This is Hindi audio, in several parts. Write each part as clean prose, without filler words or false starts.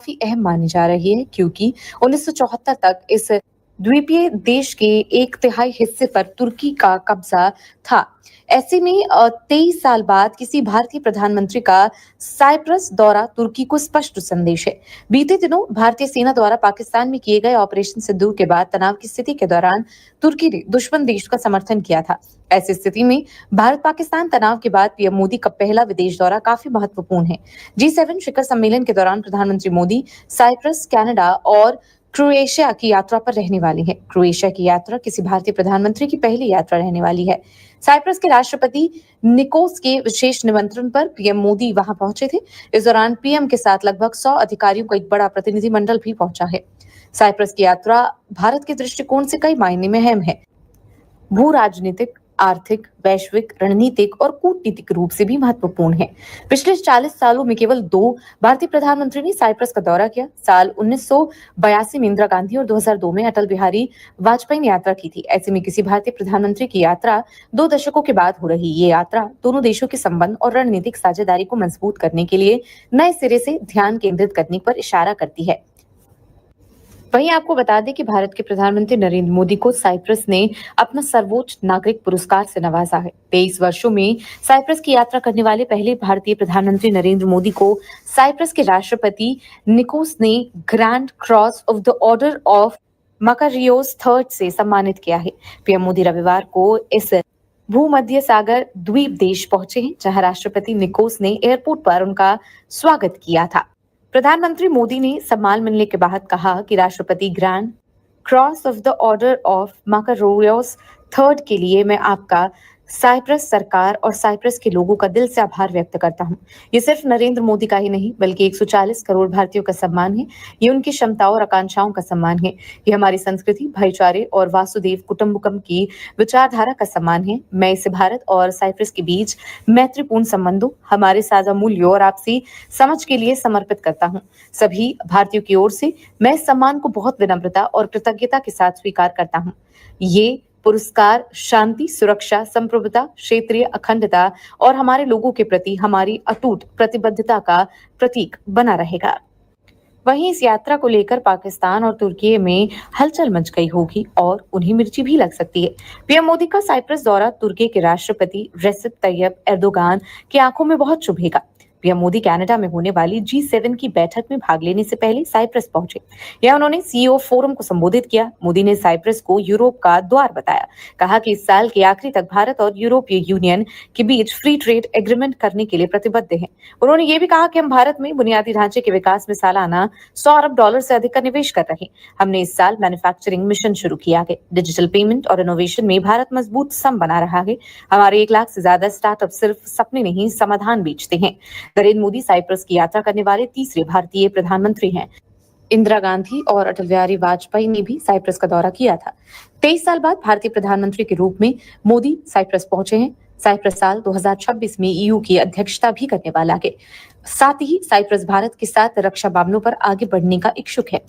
काफी अहम मानी जा रही है क्योंकि 1974 तक इस द्वीपीय देश के एक तिहाई हिस्से पर तुर्की का कब्जा था। ऐसे में 23 साल बाद किसी भारतीय प्रधानमंत्री का साइप्रस दौरा तुर्की को स्पष्ट संदेश है। बीते दिनों भारतीय सेना द्वारा पाकिस्तान में किए गए ऑपरेशन सिंदूर के बाद तनाव की स्थिति के दौरान तुर्की ने दुश्मन देश का समर्थन किया था। ऐसी स्थिति में भारत पाकिस्तान तनाव के बाद पीएम मोदी का पहला विदेश दौरा काफी महत्वपूर्ण है। G7 शिखर सम्मेलन के दौरान प्रधानमंत्री मोदी साइप्रस, कनाडा और क्रोएशिया की यात्रा पर रहने वाली है। क्रोएशिया की यात्रा किसी भारतीय प्रधानमंत्री की पहली यात्रा रहने वाली है। साइप्रस के राष्ट्रपति निकोस के विशेष निमंत्रण पर पीएम मोदी वहां पहुंचे थे। इस दौरान पीएम के साथ लगभग 100 अधिकारियों का एक बड़ा प्रतिनिधिमंडल भी पहुंचा है। साइप्रस की यात्रा भारत के दृष्टिकोण से कई मायने में अहम है। भू राजनीतिक, आर्थिक, वैश्विक, रणनीतिक और कूटनीतिक रूप से भी महत्वपूर्ण है। पिछले 40 सालों में केवल 2 भारतीय प्रधानमंत्री ने साइप्रस का दौरा किया। साल 1982 में इंदिरा गांधी और 2002 में अटल बिहारी वाजपेयी ने यात्रा की थी। ऐसे में किसी भारतीय प्रधानमंत्री की यात्रा 2 दशकों के बाद हो रही ये यात्रा दोनों देशों के संबंध और रणनीतिक साझेदारी को मजबूत करने के लिए नए सिरे से ध्यान केंद्रित करने पर इशारा करती है। वहीं आपको बता दें कि भारत के प्रधानमंत्री नरेंद्र मोदी को साइप्रस ने अपना सर्वोच्च नागरिक पुरस्कार से नवाजा है। 23 वर्षों में साइप्रस की यात्रा करने वाले पहले भारतीय प्रधानमंत्री नरेंद्र मोदी को साइप्रस के राष्ट्रपति निकोस ने grand cross of the order of Makarios third से सम्मानित किया है। पीएम मोदी रविवार को इस भूमध्य सागर द्वीप देश पहुंचे हैं, जहां राष्ट्रपति निकोस ने एयरपोर्ट पर उनका स्वागत किया था। प्रधानमंत्री मोदी ने सम्मान मिलने के बाद कहा कि राष्ट्रपति grand cross of the order of Makarios third के लिए मैं आपका साइप्रस सरकार और साइप्रस के लोगों का दिल से आभार व्यक्त करता हूं। ये सिर्फ नरेंद्र मोदी का ही नहीं बल्कि 140 करोड़ भारतीयों का सम्मान है। ये उनकी क्षमताओं और आकांक्षाओं का सम्मान है। ये हमारी संस्कृति, भाईचारे और वासुदेव कुटुंबकम की विचारधारा का सम्मान है। मैं इसे भारत और साइप्रस के बीच मैत्रीपूर्ण संबंधों, हमारे साझा मूल्यों और आपसी समझ के लिए समर्पित करता हूँ। सभी भारतीयों की ओर से मैं इस सम्मान को बहुत विनम्रता और कृतज्ञता के साथ स्वीकार करता हूँ। ये पुरस्कार शांति, सुरक्षा, संप्रभुता, क्षेत्रीय अखंडता और हमारे लोगों के प्रति हमारी अटूट प्रतिबद्धता का प्रतीक बना रहेगा। वहीं इस यात्रा को लेकर पाकिस्तान और तुर्की में हलचल मच गई होगी और उन्हें मिर्ची भी लग सकती है। पीएम मोदी का साइप्रस दौरा तुर्की के राष्ट्रपति रेसिप तैयब एर्दोगान की आंखों में बहुत चुभेगा। पीएम मोदी कनाडा में होने वाली G7 की बैठक में भाग लेने से पहले साइप्रस पहुंचे। यहां उन्होंने सीईओ फोरम को संबोधित किया। मोदी ने साइप्रस को यूरोप का द्वार बताया। कहा कि इस साल के आखिरी तक भारत और यूरोपीय यूनियन के बीच फ्री ट्रेड एग्रीमेंट करने के लिए प्रतिबद्ध हैं। उन्होंने ये भी कहा कि हम भारत में बुनियादी ढांचे के विकास में सालाना $100 अरब से अधिक का निवेश कर रहे हैं। हमने इस साल मैन्युफैक्चरिंग मिशन शुरू किया है। डिजिटल पेमेंट और इनोवेशन में भारत मजबूत स्तंभ बना रहा है। हमारे 1 लाख से ज्यादा स्टार्टअप सिर्फ सपने नहीं, समाधान बेचते हैं। नरेंद्र मोदी साइप्रस की यात्रा करने वाले तीसरे भारतीय प्रधानमंत्री हैं। इंदिरा गांधी और अटल बिहारी वाजपेयी ने भी साइप्रस का दौरा किया था। 23 साल बाद भारतीय प्रधानमंत्री के रूप में मोदी साइप्रस पहुंचे हैं। साइप्रस साल 2026 में ईयू की अध्यक्षता भी करने वाला है। साथ ही साइप्रस भारत के साथ रक्षा मामलों पर आगे बढ़ने का इच्छुक है।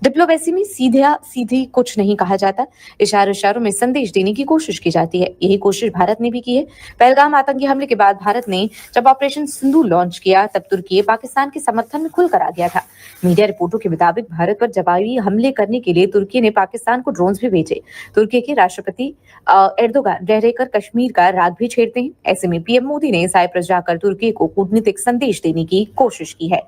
डिप्लोमेसी में सीधी कुछ नहीं कहा जाता, इशारों में संदेश देने की कोशिश की जाती है। यही कोशिश भारत ने भी की है। पहलगाम आतंकी हमले के बाद भारत ने जब ऑपरेशन सिंदूर लॉन्च किया तब तुर्की पाकिस्तान के समर्थन में खुलकर आ गया था। मीडिया रिपोर्टों के मुताबिक भारत पर जवाबी हमले करने के लिए तुर्की ने पाकिस्तान को ड्रोन्स भी भेजे। तुर्की के राष्ट्रपति एर्दोगान रह रहकर कश्मीर का राग भी छेड़ते हैं। ऐसे में पीएम मोदी ने साइप्रस जाकर तुर्की को कूटनीतिक संदेश देने की कोशिश की है।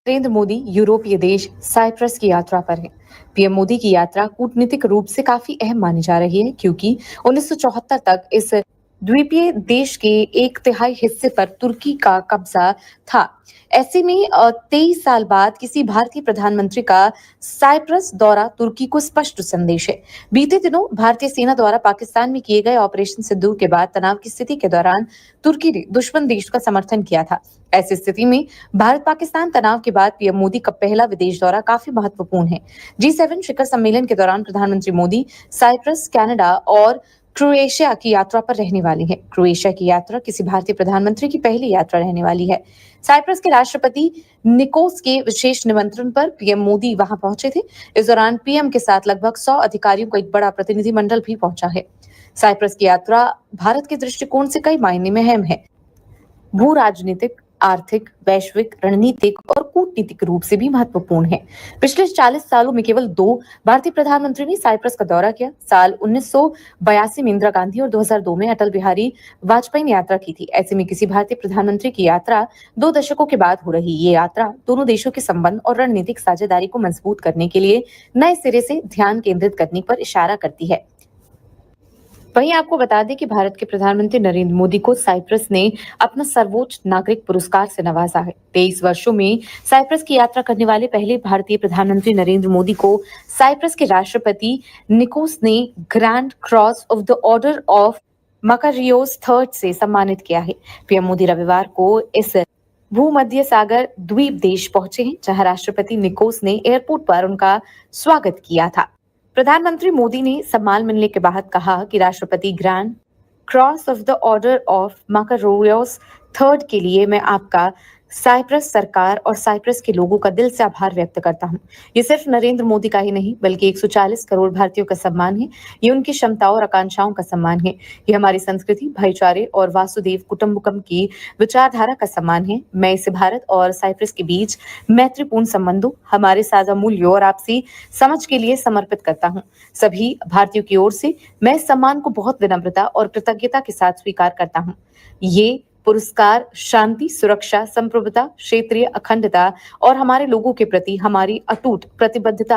नरेंद्र मोदी यूरोपीय देश साइप्रस की यात्रा पर है। पीएम मोदी की यात्रा कूटनीतिक रूप से काफी अहम मानी जा रही है क्योंकि 1974 तक इस द्वीपीय देश के एक तिहाई हिस्से पर तुर्की का कब्जा था। ऐसे में 23 साल बाद किसी भारतीय प्रधानमंत्री का साइप्रस दौरा तुर्की को स्पष्ट संदेश है। बीते दिनों भारतीय सेना द्वारा पाकिस्तान में किए गए ऑपरेशन सिंदूर के बाद तनाव की स्थिति के दौरान तुर्की ने दुश्मन देश का समर्थन किया था। ऐसी स्थिति में भारत पाकिस्तान तनाव के बाद पीएम मोदी का पहला विदेश दौरा काफी महत्वपूर्ण है। G7 शिखर सम्मेलन के दौरान प्रधानमंत्री मोदी साइप्रस, कनाडा और क्रोएशिया की यात्रा पर रहने वाली है। क्रोएशिया की यात्रा किसी भारतीय प्रधानमंत्री की पहली यात्रा रहने वाली है। साइप्रस के राष्ट्रपति निकोस के विशेष निमंत्रण पर पीएम मोदी वहां पहुंचे थे। इस दौरान पीएम के साथ लगभग 100 अधिकारियों का एक बड़ा प्रतिनिधिमंडल भी पहुंचा है। साइप्रस की यात्रा भारत के दृष्टिकोण से कई मायने में अहम है। भू राजनीतिक, आर्थिक, वैश्विक, रणनीतिक और कूटनीतिक रूप से भी महत्वपूर्ण है। पिछले 40 सालों में केवल 2 भारतीय प्रधानमंत्री ने साइप्रस का दौरा किया। साल 1982 में इंदिरा गांधी और 2002 में अटल बिहारी वाजपेयी ने यात्रा की थी। ऐसे में किसी भारतीय प्रधानमंत्री की यात्रा 2 दशकों के बाद हो रही ये यात्रा दोनों देशों के संबंध और रणनीतिक साझेदारी को मजबूत करने के लिए नए सिरे से ध्यान केंद्रित करने पर इशारा करती है। वहीं आपको बता दें कि भारत के प्रधानमंत्री नरेंद्र मोदी को साइप्रस ने अपना सर्वोच्च नागरिक पुरस्कार से नवाजा है। 23 वर्षों में साइप्रस की यात्रा करने वाले पहले भारतीय प्रधानमंत्री नरेंद्र मोदी को साइप्रस के राष्ट्रपति निकोस ने grand cross of the order of Makarios third से सम्मानित किया है। पीएम मोदी रविवार को इस भूमध्य सागर द्वीप देश पहुंचे हैं, जहां राष्ट्रपति निकोस ने एयरपोर्ट पर उनका स्वागत किया था। प्रधानमंत्री मोदी ने सम्मान मिलने के बाद कहा कि राष्ट्रपति grand cross of the order of Makarios third के लिए मैं आपका साइप्रस सरकार और साइप्रस के लोगों का दिल से आभार व्यक्त करता हूं। ये सिर्फ नरेंद्र मोदी का ही नहीं बल्कि 140 करोड़ भारतीयों का सम्मान है। ये उनकी क्षमताओं और आकांक्षाओं का सम्मान है। ये हमारी संस्कृति, भाईचारे और वासुदेव कुटुंबकम की विचारधारा का सम्मान है। मैं इसे भारत और साइप्रस के बीच मैत्रीपूर्ण संबंधों, हमारे साझा मूल्यों और आपसी समझ के लिए समर्पित करता हूं। सभी भारतीयों की ओर से मैं इस सम्मान को बहुत विनम्रता और कृतज्ञता के साथ स्वीकार करता हूं। ये पुरस्कार शांति, सुरक्षा, संप्रभुता, क्षेत्रीय अखंडता और हमारे लोगों के प्रति हमारी अटूट प्रतिबद्धता